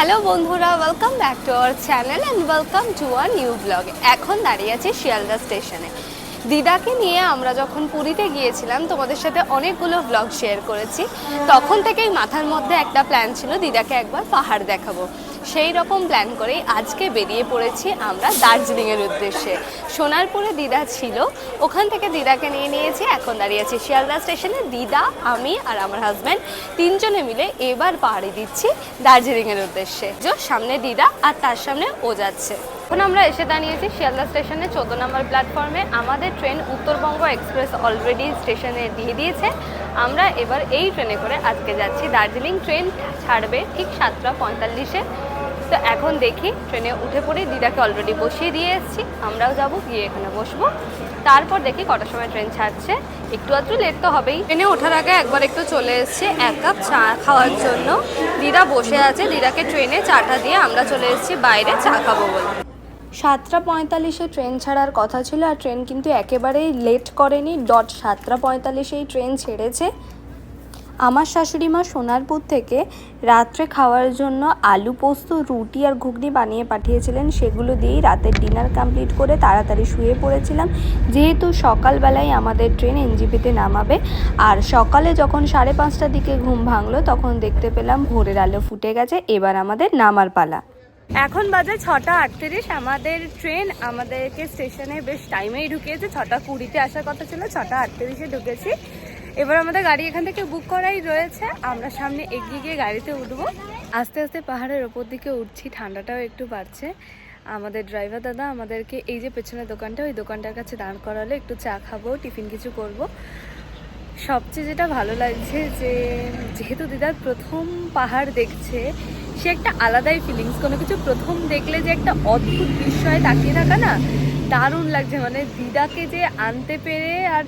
Hello বন্ধুরা, welcome back to our channel and welcome to our new blog. এখন দাঁড়িয়ে আছি শিয়ালদা স্টেশনে। দিদাকে নিয়ে আমরা যখন পুরীতে গিয়েছিলাম তোমাদের সাথে অনেকগুলো ব্লগ শেয়ার করেছি। তখন থেকেই মাথার মধ্যে একটা প্ল্যান ছিল দিদাকে একবার পাহাড় দেখাবো। সেই রকম প্ল্যান করেই আজকে বেরিয়ে পড়েছি আমরা দার্জিলিংয়ের উদ্দেশ্যে। সোনারপুরে দিদা ছিল, ওখান থেকে দিদাকে নিয়ে নিয়েছি। এখন দাঁড়িয়ে আছি শিয়ালদা স্টেশনে। দিদা, আমি আর আমার হাজব্যান্ড তিনজনে মিলে এবার পাহাড়ি দিচ্ছি দার্জিলিংয়ের উদ্দেশ্যে। সামনে দিদা আর তার সামনে ও যাচ্ছে। এখন আমরা এসে দাঁড়িয়েছি শিয়ালদা স্টেশনে 14 নম্বর প্ল্যাটফর্মে। আমাদের ট্রেন উত্তরবঙ্গ এক্সপ্রেস অলরেডি স্টেশনে দিয়ে দিয়েছে। আমরা এবার এই ট্রেনে করে আজকে যাচ্ছি দার্জিলিং। ট্রেন ছাড়বে ঠিক 7:45-এ। তো এখন দেখি ট্রেনে উঠে পড়ি। দিদাকে অলরেডি বসিয়ে দিয়ে এসেছি, আমরাও যাব, গিয়ে এখানে বসবো। তারপর দেখি কটার সময় ট্রেন ছাড়ছে। একটু আধটু লেট তো হবেই। ট্রেনে ওঠার আগে একবার একটু চলে এসেছি 1 কাপ চা খাওয়ার জন্য। দিদা বসে আছে, দিদাকে ট্রেনে চাটা দিয়ে আমরা চলে এসেছি বাইরে চা খাবো বলে। 7:45-এ ট্রেন ছাড়ার কথা ছিল, আর ট্রেন কিন্তু একেবারেই লেট করেনি। 7:45-এই ট্রেন ছেড়েছে। আমার শাশুড়ি মা সোনারপুর থেকে রাত্রে খাওয়ার জন্য আলু পোস্ত, রুটি আর ঘুগনি বানিয়ে পাঠিয়েছিলেন। সেগুলো দিয়েই রাতের ডিনার কমপ্লিট করে তাড়াতাড়ি শুয়ে পড়েছিলাম, যেহেতু সকালবেলায় আমাদের ট্রেন এনজেপিতে নামাবে। আর সকালে যখন 5:30টার দিকে ঘুম ভাঙলো তখন দেখতে পেলাম ভোরের আলো ফুটে গেছে। এবার আমাদের নামার পালা। এখন বাজে 6:38। আমাদের ট্রেন আমাদেরকে স্টেশনে বেশ টাইমেই ঢুকিয়েছে। 6:20-তে আসার কথা ছিল, 6:38-এ ঢুকেছি। এবার আমাদের গাড়ি এখান থেকে বুক করাই রয়েছে। আমরা সামনে এগিয়ে গিয়ে গাড়িতে উঠবো। আস্তে আস্তে পাহাড়ের ওপর দিকে উঠছি, ঠান্ডাটাও একটু বাড়ছে। আমাদের ড্রাইভার দাদা আমাদেরকে এই যে পেছনের দোকানটা, ওই দোকানটার কাছে দাঁড় করালো। একটু চা খাবো, টিফিন কিছু করব। সবচেয়ে যেটা ভালো লাগছে যে যেহেতু দিদার প্রথম পাহাড় দেখছে, সে একটা আলাদাই ফিলিংস। কোনো কিছু প্রথম দেখলে যে একটা অদ্ভুত বিস্ময়ে তাকিয়ে থাকা না, দারুণ লাগছে। মানে দিদাকে যে আনতে পেরে আর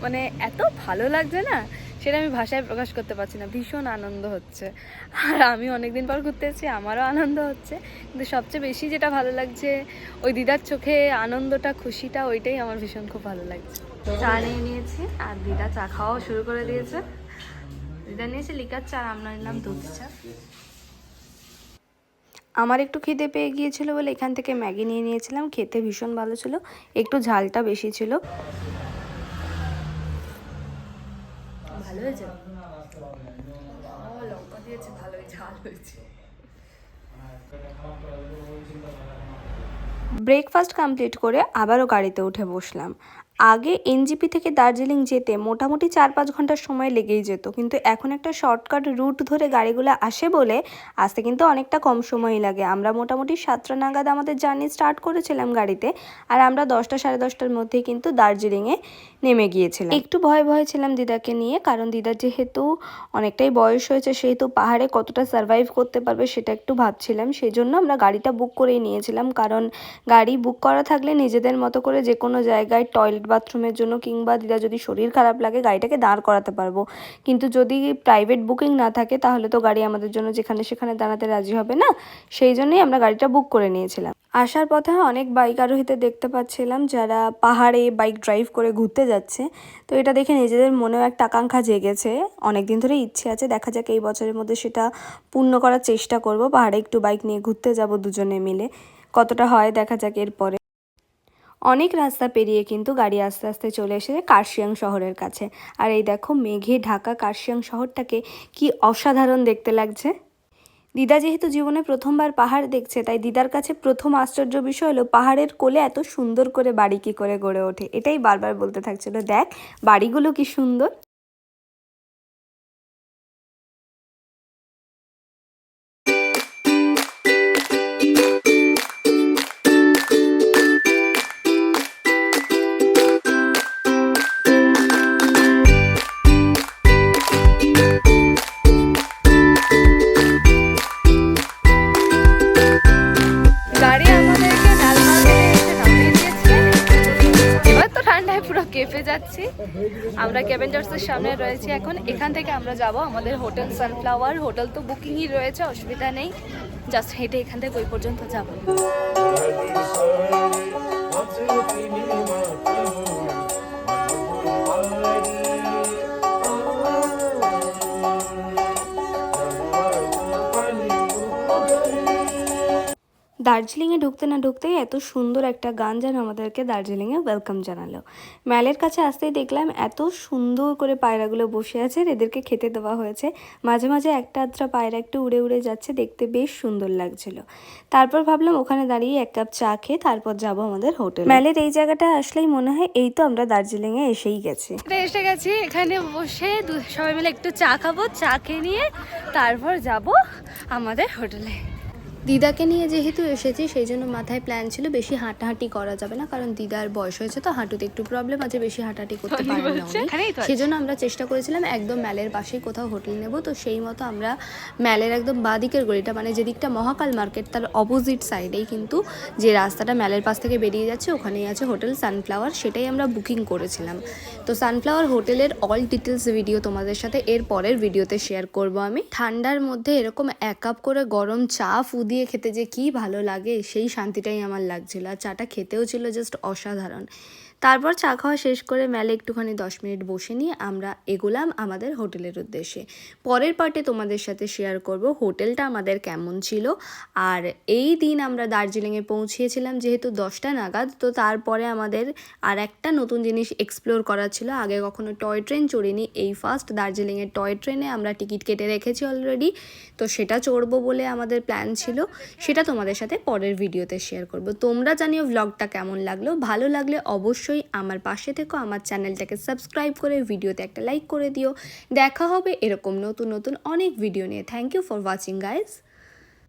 মানে এত ভালো লাগছে না, সেটা আমি ভাষায় প্রকাশ করতে পারছি না। ভীষণ আনন্দ হচ্ছে। আর আমি অনেকদিন পর ঘুরতে এসেছি, আমারও আনন্দ হচ্ছে। কিন্তু সবচেয়ে বেশি যেটা ভালো লাগছে, ওই দিদার চোখে আনন্দটা, খুশিটা, ওইটাই আমার ভীষণ খুব ভালো লাগছে। চা নিয়ে নিয়েছি আর দিদা চা খাওয়াও শুরু করে দিয়েছে। দিদা নিয়েছে লিকার চা, আমরা নিলাম দুধ চা। আমার একটু খিদে পেয়ে গিয়েছিল বলে এখান থেকে ম্যাগি নিয়ে নিয়েছিলাম। খেতে ভীষণ ভালো ছিল, একটু ঝালটা বেশি ছিল। ভালো হয়েছে, লঙ্কা দিয়েছে, ভালোই ঝাল হয়েছে। ব্রেকফাস্ট কমপ্লিট করে আবারও গাড়িতে উঠে বসলাম। আগে এনজেপি থেকে দার্জিলিং যেতে মোটামুটি 4-5 ঘন্টার সময় লেগেই যেত, কিন্তু এখন একটা শর্টকাট রুট ধরে গাড়িগুলো আসে বলে আসতে কিন্তু অনেকটা কম সময় লাগে। আমরা মোটামুটি 7টা নাগাদ আমাদের জার্নি স্টার্ট করেছিলাম গাড়িতে, আর আমরা 10টা সাড়ে 10টার মধ্যেই কিন্তু দার্জিলিংয়ে নেমে গিয়েছিলাম। একটু ভয় ছিলাম দিদাকে নিয়ে, কারণ দিদার যেহেতু অনেকটাই বয়স হয়েছে, সেহেতু পাহাড়ে কতটা সার্ভাইভ করতে পারবে সেটা একটু ভাবছিলাম। সেই জন্য আমরা গাড়িটা বুক করেই নিয়েছিলাম, কারণ গাড়ি বুক করা থাকলে নিজেদের মতো করে যে কোনো জায়গায় টয়লেট বাথরুমের জন্য কিংবা দিদা যদি শরীর খারাপ লাগে গাড়িটাকে দাঁড় করাতে পারবো। কিন্তু যদি প্রাইভেট বুকিং না থাকে তাহলে তো গাড়ি আমাদের জন্য যেখানে সেখানে দাঁড়াতে রাজি হবে না। সেই জন্যই আমরা গাড়িটা বুক করে নিয়েছিলাম। আসার পথে অনেক বাইক আরোহীদের দেখতে পাচ্ছিলাম যারা পাহাড়ে বাইক ড্রাইভ করে ঘুরতে যাচ্ছে। তো এটা দেখে নিজেদের মনেও একটা আকাঙ্ক্ষা জেগেছে। অনেকদিন ধরে ইচ্ছে আছে, দেখা যাক এই বছরের মধ্যে সেটা পূর্ণ করার চেষ্টা করব। পাহাড়ে একটু বাইক নিয়ে ঘুরতে যাব দুজনে মিলে, কতটা হয় দেখা যাক এরপরে। অনেক রাস্তা পেরিয়ে কিন্তু গাড়ি আস্তে আস্তে চলে এসেছে কার্শিয়াং শহরের কাছে। আর এই দেখো মেঘে ঢাকা কার্শিয়াং শহরটাকে কি অসাধারণ দেখতে লাগছে। দিদা যেহেতু জীবনে প্রথমবার পাহাড় দেখছে, তাই দিদার কাছে প্রথম আশ্চর্য বিষয় হলো পাহাড়ের কোলে এত সুন্দর করে বাড়ি কী করে গড়ে ওঠে। এটাই বারবার বলতে থাকছিল, দেখ বাড়িগুলো কি সুন্দর। কেফে যাচ্ছি আমরা, ক্যাভেঞ্জার্সের সামনে রয়েছি এখন। এখান থেকে আমরা যাব আমাদের হোটেল সানফ্লাওয়ার। হোটেল তো বুকিংই রয়েছে, অসুবিধা নেই, জাস্ট হেঁটে এখান থেকে ওই পর্যন্ত যাব। দার্জিলিংয়ে ঢুকতে না ঢুকতেই এত সুন্দর একটা গান যেন আমাদেরকে দার্জিলিংয়ে ওয়েলকাম জানালো। ম্যালের কাছে আসতেই দেখলাম এত সুন্দর করে পায়রাগুলো বসে আছে, আর এদেরকে খেতে দেওয়া হয়েছে। মাঝে মাঝে একটা আধটা পায়রা একটু উড়ে উড়ে যাচ্ছে, দেখতে বেশ সুন্দর লাগছিল। তারপর ভাবলাম ওখানে দাঁড়িয়ে এক কাপ চা খেয়ে তারপর যাব আমাদের হোটেল। ম্যালের এই জায়গাটা আসলেই মনে হয় এই তো আমরা দার্জিলিংয়ে এসেই গেছি। এসে গেছি, এখানে বসে সবাই মিলে একটু চা খাবো, চা খেয়ে নিয়ে তারপর যাব আমাদের হোটেলে। দিদাকে নিয়ে যেহেতু এসেছি সেই জন্য মাথায় প্ল্যান ছিল বেশি হাঁটাহাঁটি করা যাবে না, কারণ দিদার বয়স হয়েছে তো হাঁটুতে একটু প্রবলেম আছে, বেশি হাঁটাহাঁটি করতে পারে না। সেই জন্য আমরা চেষ্টা করেছিলাম একদম ম্যালের পাশেই কোথাও হোটেল নেব। তো সেই মতো আমরা ম্যালের একদম বাঁদিকের গলিটা, মানে যেদিকটা মহাকাল মার্কেট তার অপোজিট সাইডেই কিন্তু যে রাস্তাটা ম্যালের পাশ থেকে বেরিয়ে যাচ্ছে ওখানেই আছে হোটেল সানফ্লাওয়ার, সেটাই আমরা বুকিং করেছিলাম। তো সানফ্লাওয়ার হোটেলের অল ডিটেলস ভিডিও তোমাদের সাথে এর পরের ভিডিওতে শেয়ার করব আমি। ঠান্ডার মধ্যে এরকম এক কাপ করে গরম চা দিয়ে খেতে যে কি ভালো লাগে, সেই শান্তিটাই আমার লাগছিল। আর চাটা খেতেও ছিল জাস্ট অসাধারণ। তারপর চা খাওয়া শেষ করে ম্যালে একটুখানি 10 মিনিট বসে নিয়ে আমরা এগোলাম আমাদের হোটেলের উদ্দেশ্যে। পরের পার্টে তোমাদের সাথে শেয়ার করব হোটেলটা আমাদের কেমন ছিল। আর এই দিন আমরা দার্জিলিংয়ে পৌঁছিয়েছিলাম যেহেতু 10টা নাগাদ, তো তারপরে আমাদের আর একটা নতুন জিনিস এক্সপ্লোর করার ছিল। আগে কখনো টয় ট্রেন চড়িনি, এই ফার্স্ট দার্জিলিংয়ের টয় ট্রেনে আমরা টিকিট কেটে রেখেছি অলরেডি। তো সেটা চড়বো বলে আমাদের প্ল্যান ছিল, সেটা তোমাদের সাথে পরের ভিডিওতে শেয়ার করব। তোমরা জানিও ভ্লগটা কেমন লাগলো, ভালো লাগলে অবশ্যই আমার পাশে থেকো, আমার চ্যানেলটাকে সাবস্ক্রাইব করে ভিডিওতে একটা লাইক করে দিও। দেখা হবে এরকম নতুন নতুন অনেক ভিডিও নিয়ে। Thank you for watching guys.